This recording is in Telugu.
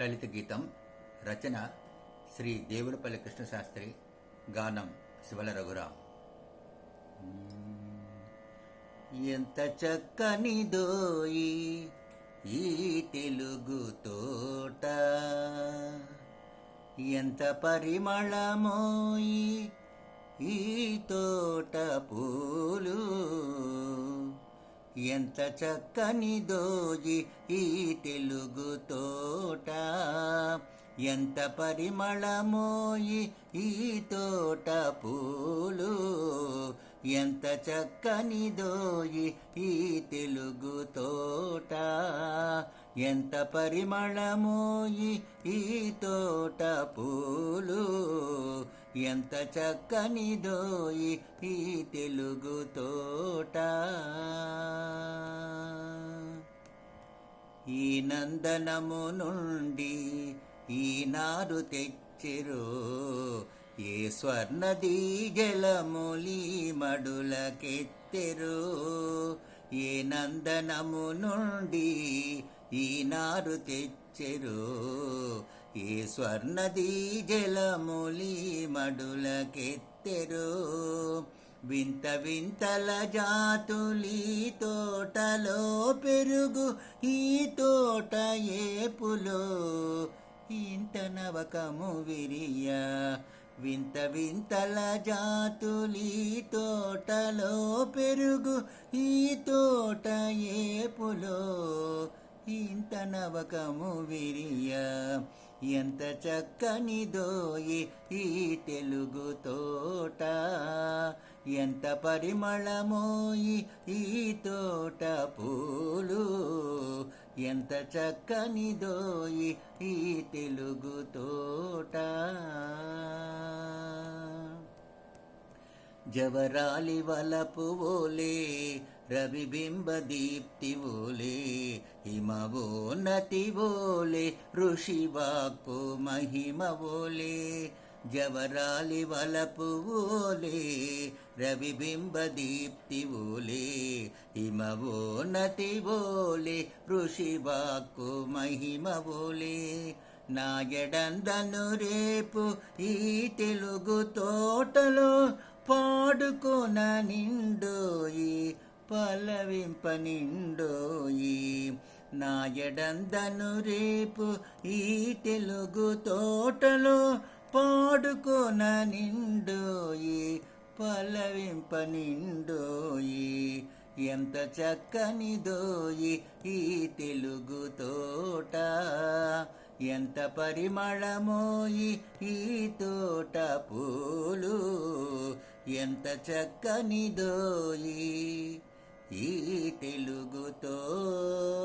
లలిత గీతం. రచన శ్రీ దేవులపల్లి కృష్ణశాస్త్రి. గానం శివల రఘురాం. ఎంత చక్కనిదోయి ఈ తెలుగు తోట, ఎంత పరిమళమోయి ఈ తోట పూలు, ఎంత చక్కనిదోయి ఈ తెలుగు తోట, ఎంత పరిమళమోయి ఈ తోట పూలు, ఎంత చక్కనిదోయి ఈ తెలుగు తోట, ఎంత పరిమళమోయి ఈ తోట పూలు, ఎంత చక్కనిదోయి ఈ తెలుగు తోట. ఈ నందనము నుండి ఈనాడు తెచ్చిరో ఏ స్వర్ణదీజలములి మడులకెత్తెరో, ఏ నందనము నుండి ఈనాడు తెచ్చెరో ఏ స్వర్ణదీజలములి మడులకెత్తెరో, వింత వింతల జాతులీ తోటలో పెరుగు ఈ తోట ఏపులో, ఇంత నవకము విరియ, వింత వింతల జాతులీ తోటలో పెరుగు ఈ తోట ఏపులో, ఇంత నవకము విరియ, ఎంత చక్కనిదోయి ఈ తెలుగు తోట, ఎంత పరిమళమోయి ఈ తోట పూలు, ఎంత చక్కనిదోయి ఈ తెలుగు తోట. జవరాలి వలపు ఓలే రవిబింబ దీప్తి ఓలే, హిమవోన్నతి ఓలే ఋషివాక్కు మహిమ ఓలే, జవరాలి వలపు ఓలే రవిబింబ దీప్తి ఓలే, హిమవోన్నతి ఓలే ఋషివాక్కు మహిమ ఓలే, నా ఎడందను రేపు ఈ తెలుగు తోటలో పాడుకొన నిండోయి పల్లవింప నిండోయి, నా ఎడందను రేపు ఈ తెలుగు తోటలో పాడుకొన నిండోయి పల్లవింప నిండోయి, ఎంత చక్కనిదోయి ఈ తెలుగు తోట, ఎంత పరిమళమోయి ఈ తోట పూలు, ఎంత చక్కనిదోయి ఈ తెలుగు తోట.